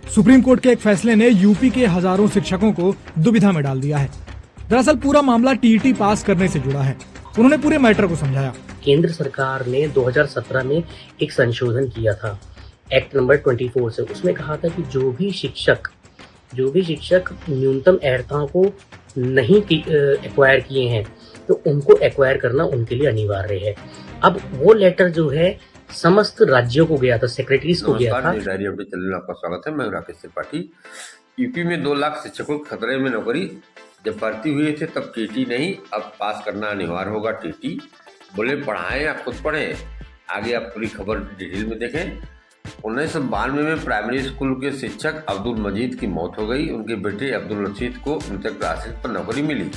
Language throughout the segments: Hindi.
सुप्रीम कोर्ट के एक फैसले ने यूपी के हजारों शिक्षकों को दुविधा में डाल दिया है। दरअसल पूरा मामला टीईटी पास करने से जुड़ा है। उन्होंने पूरे मैटर को समझाया। केंद्र सरकार ने 2017 में एक संशोधन किया था एक्ट नंबर 24 से। उसमें कहा था कि जो भी शिक्षक न्यूनतम अर्हताओं को नहीं एक्वायर किए हैं तो उनको एक्वायर करना उनके लिए अनिवार्य है। अब वो लेटर जो है समस्त राज्यों को गया था, सेक्रेटरीज को गया था। डायरी अपडेट चैनल में आपका स्वागत है। मैं राकेश त्रिपाठी। यूपी में 2 लाख शिक्षकों के खतरे में नौकरी। जब भर्ती हुए थे तब टीटी नहीं, अब पास करना अनिवार्य होगा टीटी। बोले पढ़ाएं या खुद पढ़ें। आगे आप पूरी खबर डिटेल में देखें। 1992 में प्राइमरी स्कूल के शिक्षक अब्दुल मजीद की मौत हो गई। उनके बेटे अब्दुल रशीद को मृतक राशिद पर नौकरी मिली।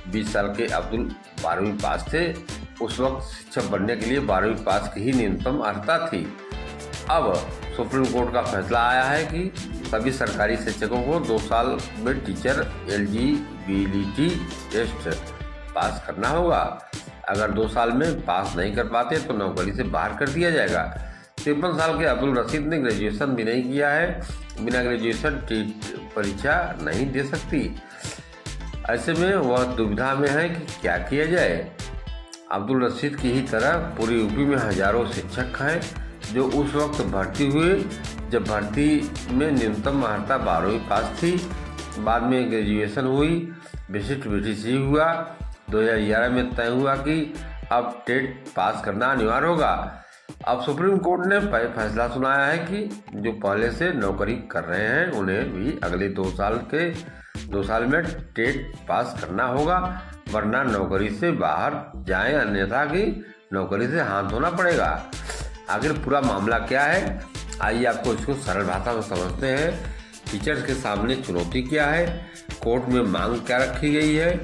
20 साल के अब्दुल 12वीं पास थे। उस वक्त शिक्षक बनने के लिए 12वीं पास की ही न्यूनतम अर्हता थी। अब सुप्रीम कोर्ट का फैसला आया है कि सभी सरकारी शिक्षकों को 2 साल में टीचर एलिजिबिलिटी टेस्ट पास करना होगा। अगर 2 साल में पास नहीं कर पाते तो नौकरी से बाहर कर दिया जाएगा। 53 साल के अब्दुल रशीद ने ग्रेजुएशन भी नहीं किया है। बिना ग्रेजुएशन परीक्षा नहीं दे सकती। ऐसे में वह दुविधा में है कि क्या किया जाए। अब्दुल रशीद की ही तरह पूरी यूपी में हजारों शिक्षक हैं जो उस वक्त भर्ती हुए जब भर्ती में न्यूनतम अर्हता 12वीं पास थी। बाद में ग्रेजुएशन हुई, विशिष्ट बीटीसी हुआ। 2011 में तय हुआ कि अब टेट पास करना अनिवार्य होगा। अब सुप्रीम कोर्ट ने फैसला सुनाया है कि जो पहले से नौकरी कर रहे हैं उन्हें भी अगले 2 साल में टेट पास करना होगा, वरना नौकरी से बाहर जाएं, अन्यथा की नौकरी से हाथ धोना पड़ेगा। आखिर पूरा मामला क्या है, आइए आपको इसको सरल भाषा में समझते हैं। टीचर्स के सामने चुनौती क्या है, कोर्ट में मांग क्या रखी गई है,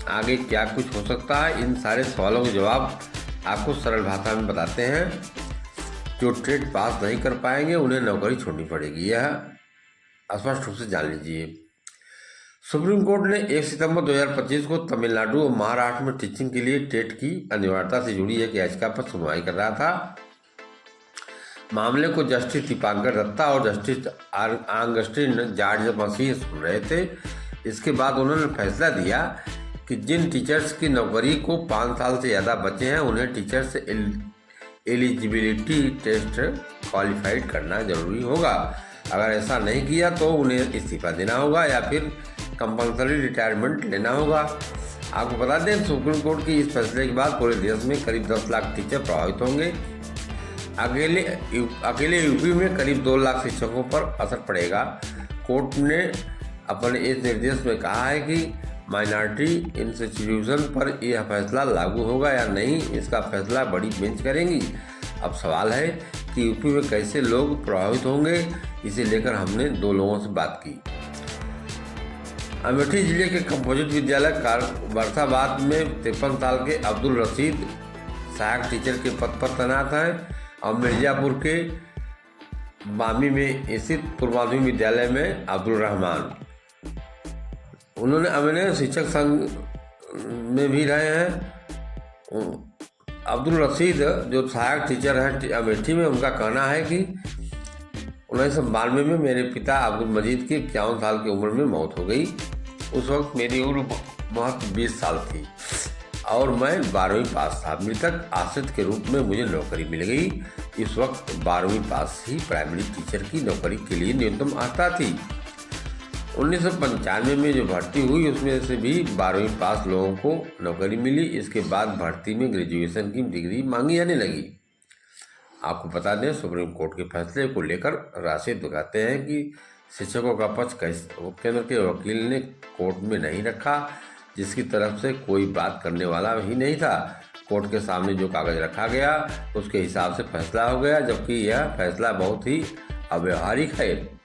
आगे क्या कुछ हो सकता है, इन सारे सवालों के जवाब आपको सरल भाषा में बताते हैं। जो टेट पास नहीं कर पाएंगे उन्हें नौकरी छोड़नी पड़ेगी, यह स्पष्ट रूप से जान लीजिए। सुप्रीम कोर्ट ने 1 सितंबर 2025 को तमिलनाडु और महाराष्ट्र में टीचिंग के लिए टेट की अनिवार्यता से जुड़ी एक याचिका पर सुनवाई कर रहा था। मामले को जस्टिस दीपांकर दत्ता और जस्टिस आगस्टिन जॉर्ज मसीह सुन रहे थे। इसके बाद उन्होंने फैसला दिया कि जिन टीचर्स की नौकरी को 5 साल से ज़्यादा बचे हैं उन्हें टीचर्स एलिजिबिलिटी टेस्ट क्वालिफाइड करना जरूरी होगा। अगर ऐसा नहीं किया तो उन्हें इस्तीफा देना होगा या फिर कंपल्सरी रिटायरमेंट लेना होगा। आपको बता दें, सुप्रीम कोर्ट की इस फैसले के बाद पूरे देश में करीब 10 लाख टीचर प्रभावित होंगे। अकेले यूपी में करीब 2 लाख शिक्षकों पर असर पड़ेगा। कोर्ट ने अपने इस निर्देश में कहा है कि माइनॉरिटी इंस्टीट्यूशन पर यह फैसला लागू होगा या नहीं, इसका फैसला बड़ी बेंच करेंगी। अब सवाल है कि यूपी में कैसे लोग प्रभावित होंगे, इसे लेकर हमने 2 लोगों से बात की। अमेठी जिले के कंपोजिट विद्यालय बरसाबाद में 53 साल के अब्दुल रशीद सहायक टीचर के पद पर तैनात हैं और मिर्जापुर के बामी में स्थित पूर्व माध्यमिक विद्यालय में अब्दुल रहमान। उन्होंने शिक्षक संघ में भी रहे हैं। अब्दुल रशीद जो सहायक टीचर हैं अमेठी में, उनका कहना है कि 1992 में मेरे पिता अब्दुल मजीद की 51 साल की उम्र में मौत हो गई। उस वक्त मेरी उम्र महज 20 साल थी और मैं 12वीं पास था। मृतक आश्रित के रूप में मुझे नौकरी मिल गई। इस वक्त 12वीं पास ही प्राइमरी टीचर की नौकरी के लिए न्यूनतम अर्हता थी। 1995 में जो भर्ती हुई उसमें से भी 12वीं पास लोगों को नौकरी मिली। इसके बाद भर्ती में ग्रेजुएशन की डिग्री मांगी जाने लगी। आपको बता दें, सुप्रीम कोर्ट के फैसले को लेकर राशिद कहते हैं कि शिक्षकों का पक्ष केंद्र के वकील ने कोर्ट में नहीं रखा, जिसकी तरफ से कोई बात करने वाला ही नहीं था। कोर्ट के सामने जो कागज रखा गया उसके हिसाब से फैसला हो गया, जबकि यह फैसला बहुत ही अव्यवहारिक है।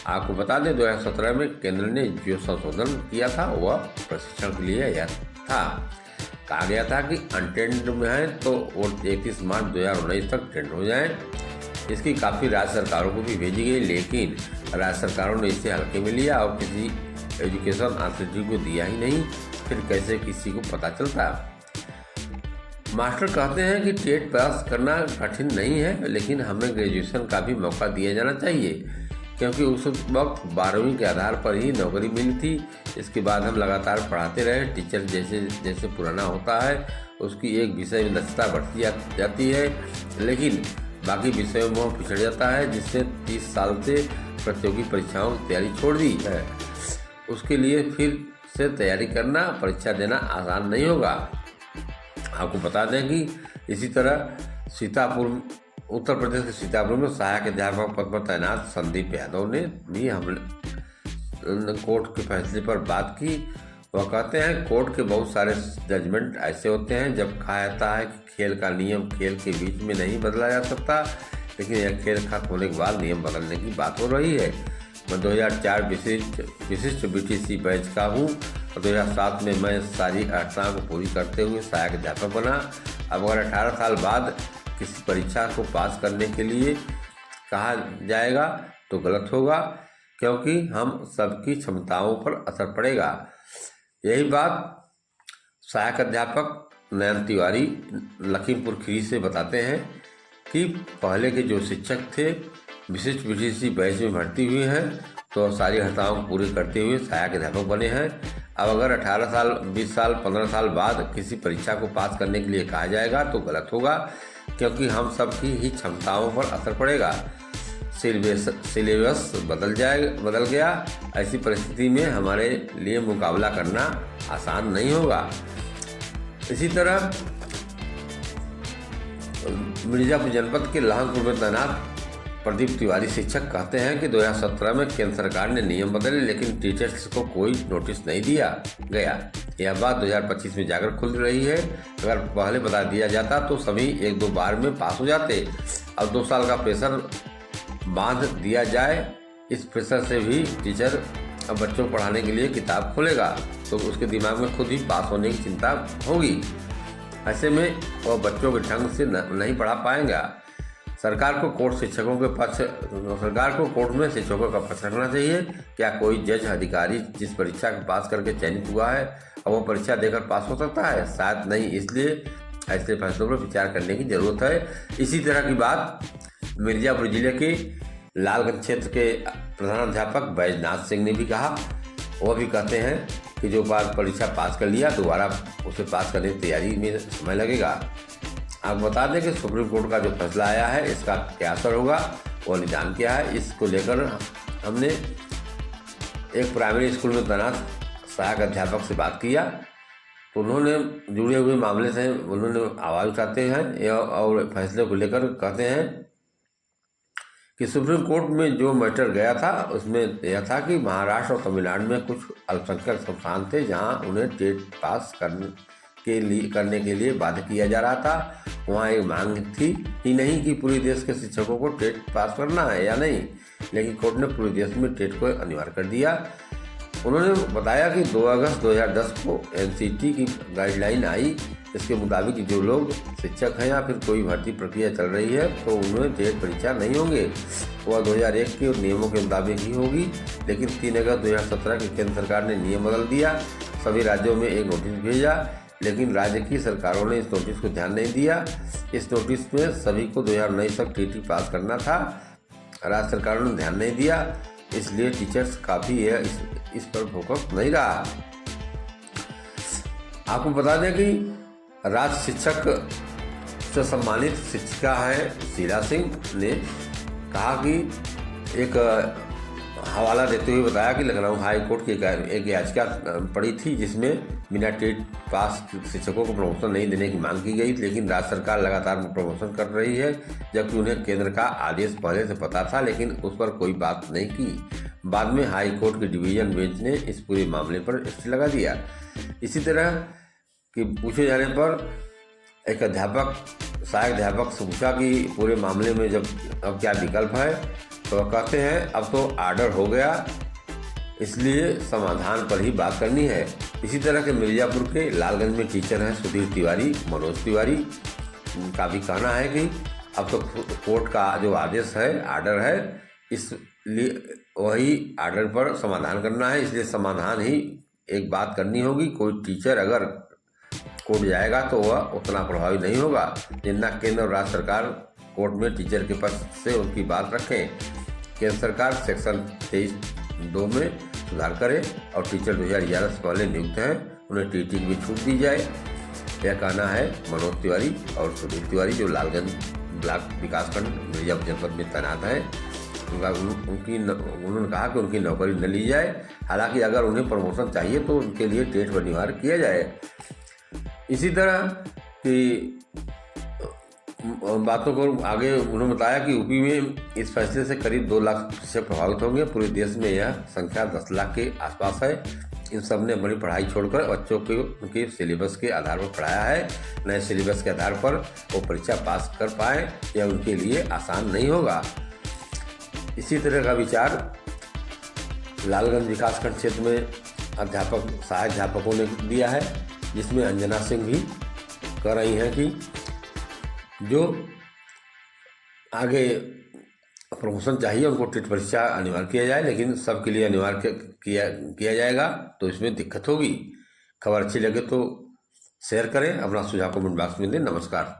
आपको बता दें, 2017 में केंद्र ने जो संशोधन किया था वह प्रशिक्षण के लिए यह था। कहा गया था कि अनटेंड में है तो वो 31 मार्च 2019 तक टेंड हो जाए। इसकी काफ़ी राज्य सरकारों को भी भेजी गई, लेकिन राज्य सरकारों ने इसे हल्के में लिया और किसी एजुकेशन अथॉरिटी को दिया ही नहीं। फिर कैसे किसी को पता चलता। मास्टर कहते हैं कि टेट पास करना कठिन नहीं है, लेकिन हमें ग्रेजुएशन का भी मौका दिया जाना चाहिए। क्योंकि उस वक्त 12वीं के आधार पर ही नौकरी मिली थी। इसके बाद हम लगातार पढ़ाते रहे। टीचर जैसे जैसे पुराना होता है उसकी एक विषय में दक्षता बढ़ती जाती है, लेकिन बाकी विषयों में वो पिछड़ जाता है, जिससे 30 साल से प्रतियोगी परीक्षाओं की तैयारी छोड़ दी है। उसके लिए फिर से तैयारी करना, परीक्षा देना आसान नहीं होगा। आपको बता दें कि इसी तरह सीतापुर, उत्तर प्रदेश के सीतापुर में सहायक अध्यापक पद पर तैनात संदीप यादव ने भी हमने कोर्ट के फैसले पर बात की। वह कहते हैं कोर्ट के बहुत सारे जजमेंट ऐसे होते हैं जब कहा जाता है कि खेल का नियम खेल के बीच में नहीं बदला जा सकता, लेकिन यह खेल खत्म होने के बाद नियम बदलने की बात हो रही है। मैं 2004 विशिष्ट BTC बैच का हूँ और 2007 में मैं सारी अर्हताओं को पूरी करते हुए सहायक अध्यापक बना। अब अगर 18 साल बाद किसी परीक्षा को पास करने के लिए कहा जाएगा तो गलत होगा, क्योंकि हम सबकी क्षमताओं पर असर पड़ेगा। यही बात सहायक अध्यापक नयन तिवारी लखीमपुर खीरी से बताते हैं कि पहले के जो शिक्षक थे विशिष्ट BTC बैच में भर्ती हुए हैं तो सारी अर्हताओं को पूरी करते हुए सहायक अध्यापक बने हैं। अब अगर 18 साल 20 साल 15 साल बाद किसी परीक्षा को पास करने के लिए कहा जाएगा तो गलत होगा, क्योंकि हम सब की ही क्षमताओं पर असर पड़ेगा। सिलेबस बदल गया। ऐसी परिस्थिति में हमारे लिए मुकाबला करना आसान नहीं होगा। इसी तरह मिर्जापुर जनपद के लहंगपुर में तैनात प्रदीप तिवारी शिक्षक कहते हैं कि 2017 में केंद्र सरकार ने नियम बदले, लेकिन टीचर्स को कोई नोटिस नहीं दिया गया। यह बात 2025 में जाकर खुल रही है। अगर पहले बता दिया जाता तो सभी 1-2 बार में पास हो जाते। अब 2 साल का प्रेशर बांध दिया जाए। इस प्रेशर से भी टीचर अब बच्चों को पढ़ाने के लिए किताब खोलेगा तो उसके दिमाग में खुद ही पास होने की चिंता होगी। ऐसे में वह बच्चों के ढंग से नहीं पढ़ा पाएंगा। सरकार को कोर्ट में शिक्षकों का पक्ष रखना चाहिए। क्या कोई जज अधिकारी जिस परीक्षा के पास करके चयनित हुआ है अब वो परीक्षा देकर पास हो सकता है? शायद नहीं। इसलिए ऐसे फैसलों पर विचार करने की जरूरत है। इसी तरह की बात मिर्जापुर जिले के लालगंज क्षेत्र के प्रधानाध्यापक बैजनाथ सिंह ने भी कहा। वह भी कहते हैं कि जो बार परीक्षा पास कर लिया दोबारा उसे पास करने की तैयारी में समय लगेगा। आपको बता दें कि सुप्रीम कोर्ट का जो फैसला आया है इसका क्या असर होगा, वो निदान क्या है, इसको लेकर हमने एक प्राइमरी स्कूल में तैनात सहायक अध्यापक से बात किया तो उन्होंने जुड़े हुए मामले से उन्होंने आवाज़ उठाते हैं और फैसले को लेकर कहते हैं कि सुप्रीम कोर्ट में जो मैटर गया था उसमें यह था कि महाराष्ट्र और तमिलनाडु में कुछ अल्पसंख्यक संस्थान थे जहां उन्हें टेट पास करने के लिए बाध्य किया जा रहा था। वहाँ एक मांग थी ही नहीं कि पूरे देश के शिक्षकों को टेट पास करना है या नहीं, लेकिन कोर्ट ने पूरे देश में टेट को अनिवार्य कर दिया। उन्होंने बताया कि 2 अगस्त 2010 को NCT की गाइडलाइन आई। इसके मुताबिक जो लोग शिक्षक हैं या फिर कोई भर्ती प्रक्रिया चल रही है तो उन्हें टेट परीक्षा नहीं होंगे, वह 2001 के नियमों के मुताबिक ही होगी। लेकिन 3 अगस्त 2017 की केंद्र सरकार ने नियम बदल दिया। सभी राज्यों में एक नोटिस भेजा, लेकिन राज्य की सरकारों ने इस नोटिस को ध्यान नहीं दिया। इस नोटिस में सभी को 2019 तक TT पास करना था। राज्य सरकारों ने ध्यान नहीं दिया, इसलिए टीचर्स काफ़ी इस पर फोकस नहीं रहा। आपको बता दें कि राज्य शिक्षक से सम्मानित शिक्षिका है शीला सिंह ने कहा कि एक हवाला देते हुए बताया कि लखनऊ हाई कोर्ट की एक याचिका पड़ी थी जिसमें बिना टेट पास शिक्षकों को प्रमोशन नहीं देने की मांग की गई, लेकिन राज्य सरकार लगातार प्रमोशन कर रही है, जबकि उन्हें केंद्र का आदेश पहले से पता था, लेकिन उस पर कोई बात नहीं की। बाद में हाई कोर्ट के डिवीजन बेंच ने इस पूरे मामले पर स्टे लगा दिया। इसी तरह कि पूछे जाने पर एक सहायक अध्यापक से पूछा कि पूरे मामले में अब क्या विकल्प है, तो वह कहते हैं अब तो ऑर्डर हो गया, इसलिए समाधान पर ही बात करनी है। इसी तरह के मिर्जापुर के लालगंज में टीचर हैं सुधीर तिवारी, मनोज तिवारी का भी कहना है कि अब तो कोर्ट का जो आदेश है, ऑर्डर है, इसलिए वही ऑर्डर पर समाधान करना है, इसलिए समाधान ही एक बात करनी होगी। कोई टीचर अगर कोर्ट जाएगा तो वह उतना प्रभावी नहीं होगा जितना केंद्र और राज्य सरकार कोर्ट में टीचर के पक्ष से उनकी बात रखें। केंद्र सरकार सेक्शन 23(2) में सुधार करे और टीचर 2011 से पहले नियुक्त हैं उन्हें टीटी की भी छूट दी जाए। यह कहना है मनोज तिवारी और सुनील तिवारी जो लालगंज ब्लॉक विकासखंड मिर्जापुर जनपद में तैनात हैं। उन्होंने कहा कि उनकी नौकरी न ली जाए, हालांकि अगर उन्हें प्रमोशन चाहिए तो उनके लिए टेट अनिवार्य किया जाए। इसी तरह की बातों को आगे उन्होंने बताया कि यूपी में इस फैसले से करीब 2 लाख शिक्षक प्रभावित होंगे। पूरे देश में यह संख्या 10 लाख के आसपास है। इन सब ने अपनी पढ़ाई छोड़कर बच्चों को उनके सिलेबस के आधार पर पढ़ाया है। नए सिलेबस के आधार पर वो परीक्षा पास कर पाएँ यह उनके लिए आसान नहीं होगा। इसी तरह का विचार लालगंज विकासखंड क्षेत्र में सहायक अध्यापकों ने दिया है, जिसमें अंजना सिंह भी कह रही हैं कि जो आगे प्रमोशन चाहिए उनको टेट परीक्षा अनिवार्य किया जाए, लेकिन सबके लिए अनिवार्य किया जाएगा तो इसमें दिक्कत होगी। खबर अच्छी लगे तो शेयर करें, अपना सुझाव कमेंट बॉक्स में दें। नमस्कार।